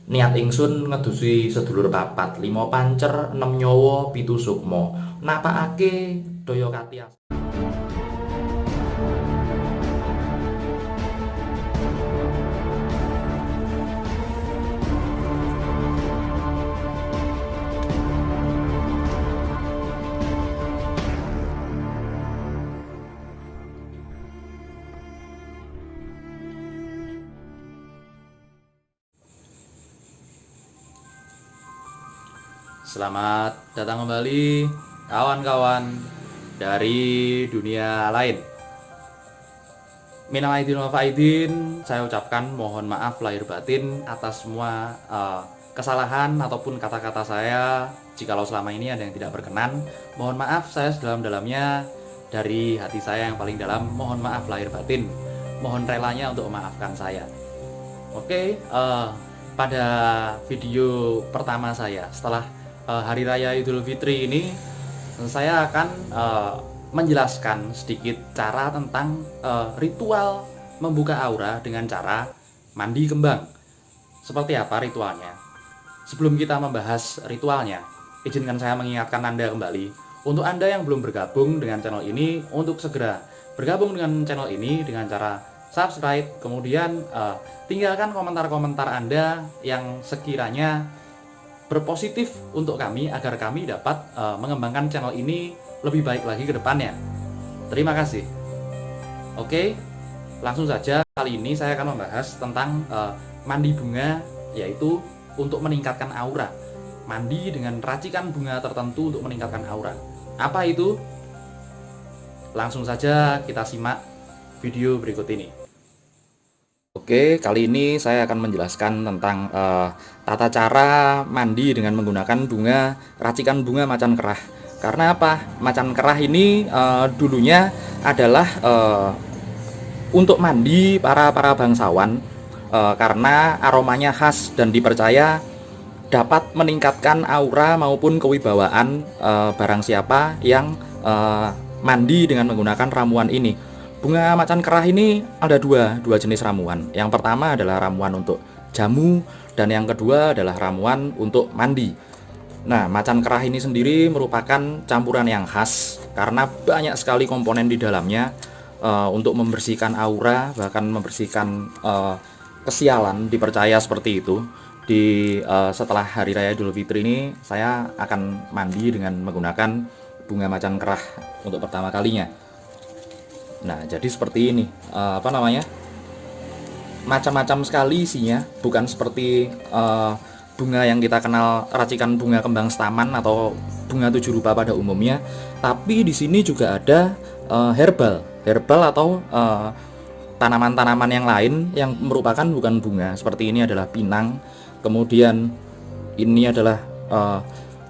Niat ingsun ngedusi sedulur papat, 5 pancer, 6 nyawa, 7 sukma. Napakake daya kati. Selamat datang kembali kawan-kawan dari dunia lain. Minal aidin wal faizin, saya ucapkan mohon maaf lahir batin atas semua kesalahan ataupun kata-kata saya. Jikalau selama ini ada yang tidak berkenan, mohon maaf, saya sedalam-dalamnya dari hati saya yang paling dalam, mohon maaf lahir batin. Mohon relanya untuk memaafkan saya. Oke, pada video pertama saya setelah Hari Raya Idul Fitri ini, saya akan menjelaskan sedikit cara tentang ritual membuka aura dengan cara mandi kembang. Seperti apa ritualnya? Sebelum kita membahas ritualnya, izinkan saya mengingatkan Anda kembali, untuk Anda yang belum bergabung dengan channel ini, untuk segera bergabung dengan channel ini dengan cara subscribe, kemudian tinggalkan komentar-komentar Anda yang sekiranya berpositif untuk kami agar kami dapat mengembangkan channel ini lebih baik lagi ke depannya. Terima kasih. Oke, langsung saja. Kali ini saya akan membahas tentang mandi bunga, yaitu untuk meningkatkan aura. Mandi dengan racikan bunga tertentu untuk meningkatkan aura. Apa itu? Langsung saja kita simak video berikut ini. Oke, kali ini saya akan menjelaskan tentang tata cara mandi dengan menggunakan bunga, racikan bunga macan kerah. Karena apa? Macan kerah ini dulunya adalah untuk mandi para bangsawan, karena aromanya khas dan dipercaya dapat meningkatkan aura maupun kewibawaan barang siapa yang mandi dengan menggunakan ramuan ini. Bunga macan kerah ini ada dua jenis ramuan. Yang pertama adalah ramuan untuk jamu, dan yang kedua adalah ramuan untuk mandi. Nah, macan kerah ini sendiri merupakan campuran yang khas karena banyak sekali komponen di dalamnya untuk membersihkan aura, bahkan membersihkan kesialan, dipercaya seperti itu. Setelah Hari Raya Idul Fitri ini, saya akan mandi dengan menggunakan bunga macan kerah untuk pertama kalinya. Nah, jadi seperti ini, macam-macam sekali isinya, bukan seperti bunga yang kita kenal, racikan bunga kembang setaman atau bunga 7 rupa pada umumnya. Tapi di sini juga ada herbal atau tanaman-tanaman yang lain yang merupakan bukan bunga. Seperti ini adalah pinang, kemudian ini adalah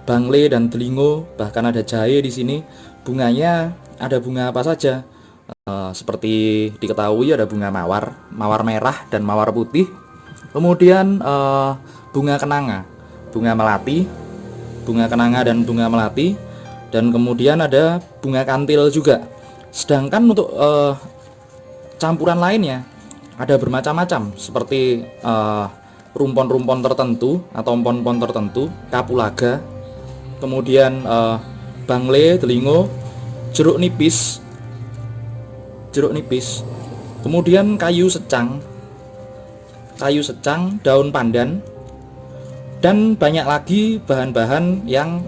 bangle dan delingo, bahkan ada jahe di sini. Bunganya ada bunga apa saja? Seperti diketahui ada bunga mawar merah dan mawar putih, kemudian bunga kenanga, bunga melati, bunga kenanga dan bunga melati, dan kemudian ada bunga kantil juga. Sedangkan untuk campuran lainnya ada bermacam-macam, seperti rumpon-rumpon tertentu atau pohon-pohon tertentu, kapulaga, kemudian bangle, delingo, jeruk nipis, kemudian kayu secang, daun pandan, dan banyak lagi bahan-bahan yang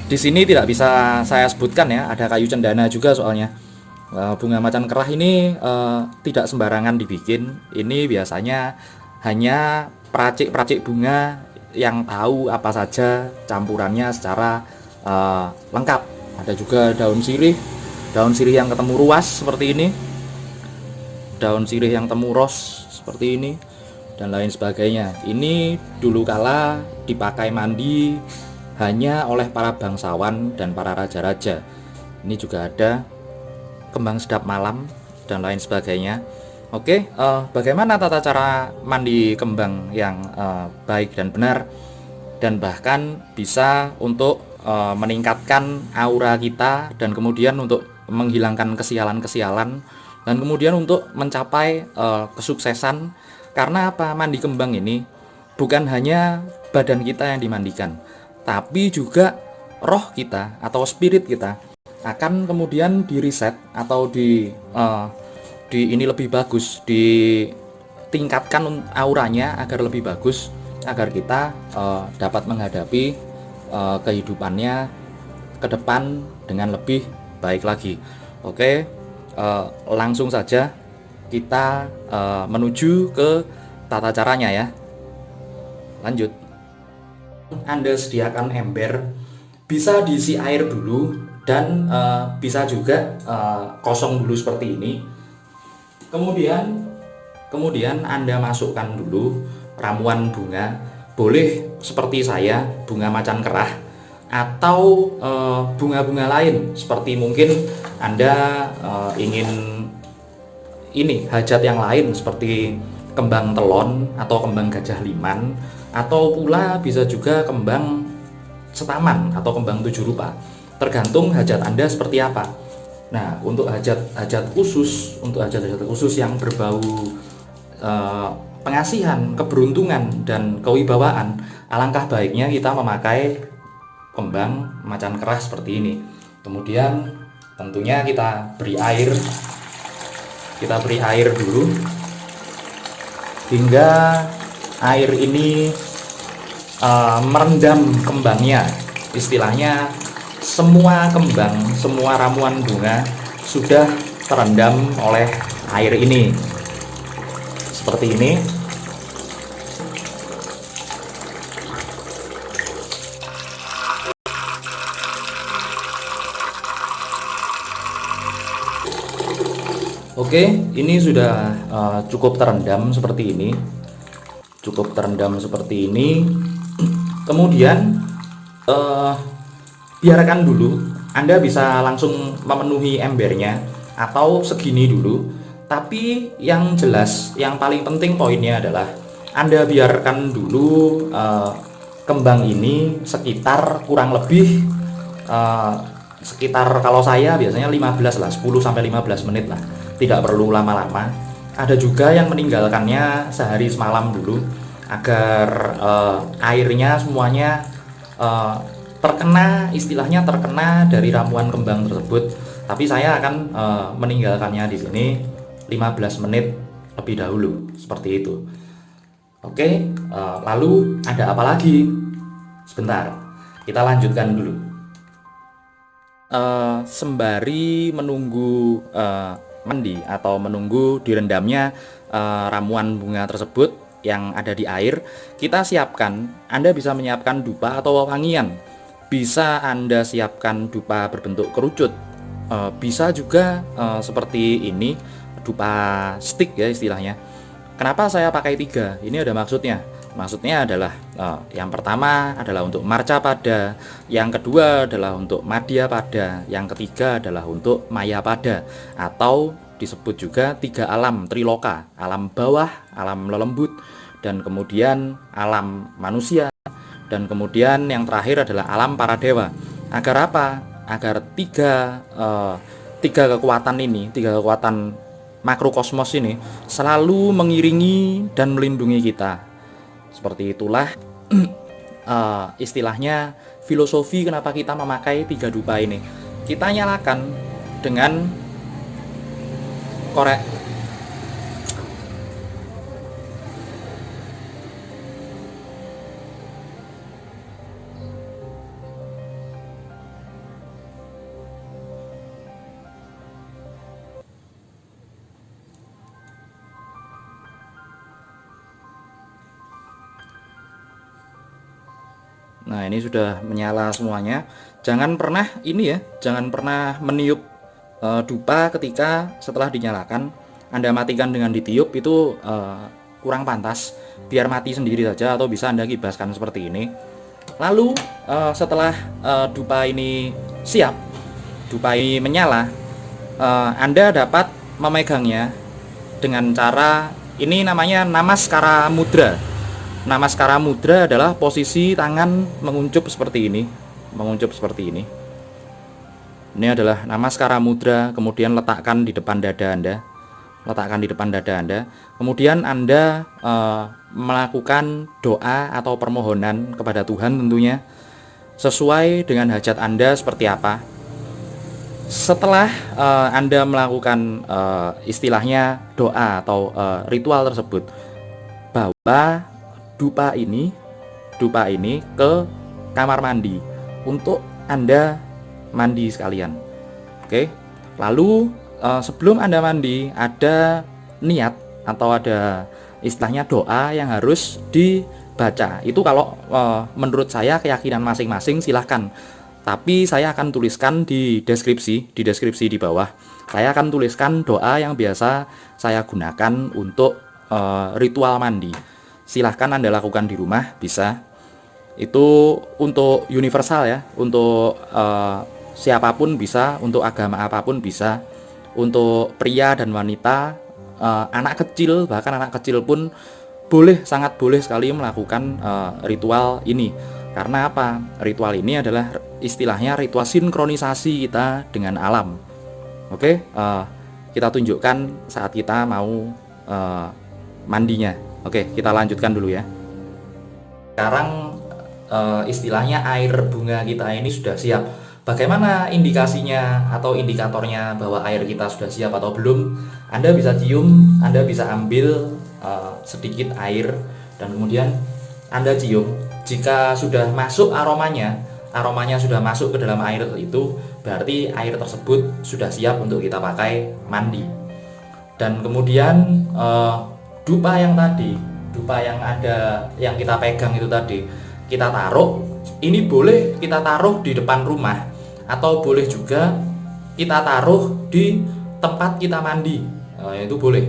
di sini tidak bisa saya sebutkan ya. Ada kayu cendana juga soalnya. Bunga macan kerah ini tidak sembarangan dibikin. Ini biasanya hanya peracik-peracik bunga yang tahu apa saja campurannya secara lengkap. Ada juga daun sirih yang ketemu ruas seperti ini, daun sirih yang temu ros seperti ini, dan lain sebagainya. Ini dulu kala dipakai mandi hanya oleh para bangsawan dan para raja-raja. Ini juga ada kembang sedap malam dan lain sebagainya. Oke, bagaimana tata cara mandi kembang yang baik dan benar, dan bahkan bisa untuk meningkatkan aura kita, dan kemudian untuk menghilangkan kesialan-kesialan, dan kemudian untuk mencapai kesuksesan. Karena apa? Mandi kembang ini bukan hanya badan kita yang dimandikan, tapi juga roh kita atau spirit kita akan kemudian di reset atau di ini lebih bagus, ditingkatkan auranya agar lebih bagus, agar kita dapat menghadapi kehidupannya ke depan dengan lebih baik lagi. Oke, langsung saja kita menuju ke tata caranya ya. Lanjut. Anda sediakan ember, bisa diisi air dulu dan bisa juga kosong dulu seperti ini. Kemudian Anda masukkan dulu ramuan bunga, boleh seperti saya bunga macan kerah atau bunga-bunga lain, seperti mungkin Anda ingin ini hajat yang lain seperti kembang telon atau kembang gajah liman, atau pula bisa juga kembang setaman atau kembang tujuh rupa, tergantung hajat Anda seperti apa. Nah, untuk hajat khusus yang berbau pengasihan, keberuntungan dan kewibawaan, alangkah baiknya kita memakai kembang macan kerah seperti ini. Kemudian tentunya kita beri air dulu hingga air ini merendam kembangnya. Istilahnya semua kembang, semua ramuan bunga sudah terendam oleh air ini. Seperti ini. Oke, ini sudah cukup terendam seperti ini. Kemudian biarkan dulu. Anda bisa langsung memenuhi embernya atau segini dulu. Tapi yang jelas, yang paling penting poinnya adalah Anda biarkan dulu kembang ini sekitar kurang lebih sekitar, kalau saya biasanya 15 lah, 10 sampai 15 menit lah. Tidak perlu lama-lama. Ada juga yang meninggalkannya sehari semalam dulu agar airnya semuanya istilahnya terkena dari ramuan kembang tersebut. Tapi saya akan meninggalkannya di sini 15 menit lebih dahulu, seperti itu. Oke, lalu ada apa lagi? Sebentar, kita lanjutkan dulu. Sembari menunggu mandi atau menunggu direndamnya ramuan bunga tersebut yang ada di air, kita siapkan. Anda bisa menyiapkan dupa atau wewangian. Bisa Anda siapkan dupa berbentuk kerucut, bisa juga seperti ini, dupa stick ya istilahnya. Kenapa saya pakai 3? Ini ada maksudnya. Maksudnya adalah yang pertama adalah untuk marca pada, yang kedua adalah untuk madya pada, yang ketiga adalah untuk maya pada, atau disebut juga 3 alam triloka, alam bawah, alam lelembut, dan kemudian alam manusia, dan kemudian yang terakhir adalah alam para dewa. Agar apa? Agar tiga kekuatan ini, 3 kekuatan makrokosmos ini selalu mengiringi dan melindungi kita. Seperti itulah istilahnya filosofi kenapa kita memakai 3 dupa ini. Kita nyalakan dengan korek. Nah, ini sudah menyala semuanya. Jangan pernah meniup dupa ketika setelah dinyalakan. Anda matikan dengan ditiup, itu kurang pantas. Biar mati sendiri saja, atau bisa Anda kibaskan seperti ini. Lalu setelah dupa ini siap, dupa ini menyala, Anda dapat memegangnya dengan cara ini, namanya namaskara mudra. Namaskara mudra adalah posisi tangan menguncup seperti ini. Ini adalah namaskara mudra, kemudian letakkan di depan dada Anda. letakkan di depan dada Anda. Kemudian Anda melakukan doa atau permohonan kepada Tuhan tentunya, sesuai dengan hajat Anda seperti apa. Setelah Anda melakukan istilahnya doa atau ritual tersebut, bawa dupa ini ke kamar mandi untuk Anda mandi sekalian. Oke. Lalu sebelum Anda mandi, ada niat atau ada istilahnya doa yang harus dibaca. Itu kalau menurut saya keyakinan masing-masing, silahkan. Tapi saya akan tuliskan di deskripsi di bawah. Saya akan tuliskan doa yang biasa saya gunakan untuk ritual mandi. Silahkan Anda lakukan di rumah, bisa. Itu untuk universal ya, untuk siapapun bisa, untuk agama apapun bisa, untuk pria dan wanita, anak kecil, bahkan anak kecil pun boleh, sangat boleh sekali melakukan ritual ini. Karena apa? Ritual ini adalah istilahnya ritual sinkronisasi kita dengan alam. Oke, kita tunjukkan saat kita mau mandinya. Oke, kita lanjutkan dulu ya. Sekarang istilahnya air bunga kita ini sudah siap. Bagaimana indikasinya atau indikatornya bahwa air kita sudah siap atau belum? Anda bisa cium, Anda bisa ambil sedikit air dan kemudian Anda cium. Jika sudah masuk aromanya sudah masuk ke dalam air itu, berarti air tersebut sudah siap untuk kita pakai mandi. Dan kemudian dupa yang ada yang kita pegang itu tadi, kita taruh. Ini boleh kita taruh di depan rumah, atau boleh juga kita taruh di tempat kita mandi. Itu boleh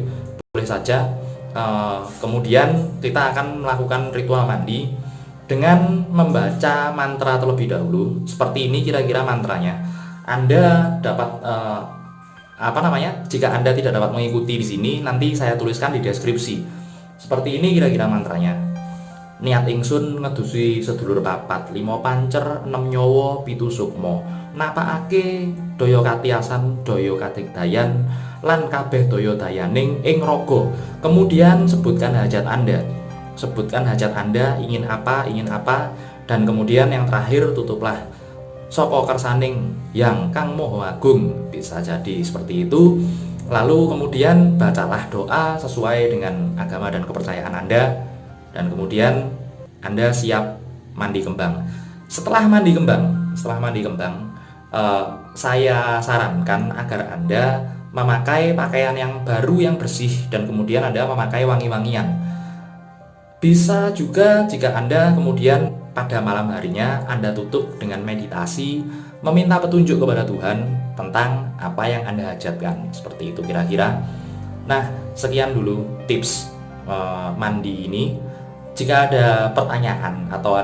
saja. Kemudian kita akan melakukan ritual mandi dengan membaca mantra terlebih dahulu. Seperti ini kira-kira mantranya. Anda dapat jika Anda tidak dapat mengikuti di sini, nanti saya tuliskan di deskripsi. Seperti ini kira-kira mantranya. Niat ingsun ngedusi sedulur papat, 5 pancer, 6 nyawa, 7 sukma. Napakake daya katiasan, daya kadigdayan, lan kabeh daya dayaning ing raga. Kemudian sebutkan hajat Anda. Ingin apa, dan kemudian yang terakhir tutuplah. Saka kersaning yang kang moho agung, bisa jadi seperti itu. Lalu kemudian bacalah doa sesuai dengan agama dan kepercayaan Anda, dan kemudian Anda siap mandi kembang. Setelah mandi kembang, saya sarankan agar Anda memakai pakaian yang baru yang bersih, dan kemudian Anda memakai wangi-wangian. Bisa juga jika Anda kemudian pada malam harinya Anda tutup dengan meditasi, meminta petunjuk kepada Tuhan tentang apa yang Anda hajatkan. Seperti itu kira-kira. Nah, sekian dulu tips mandi ini. Jika ada pertanyaan atau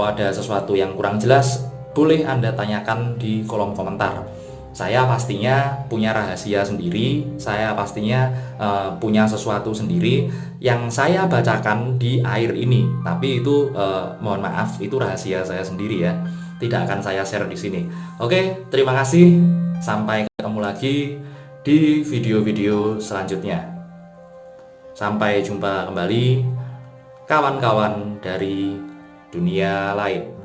ada sesuatu yang kurang jelas, boleh Anda tanyakan di kolom komentar. Saya pastinya punya rahasia sendiri, saya pastinya punya sesuatu sendiri yang saya bacakan di air ini. Tapi itu mohon maaf, itu rahasia saya sendiri ya. Tidak akan saya share di sini. Oke, terima kasih. Sampai ketemu lagi di video-video selanjutnya. Sampai jumpa kembali kawan-kawan dari dunia lain.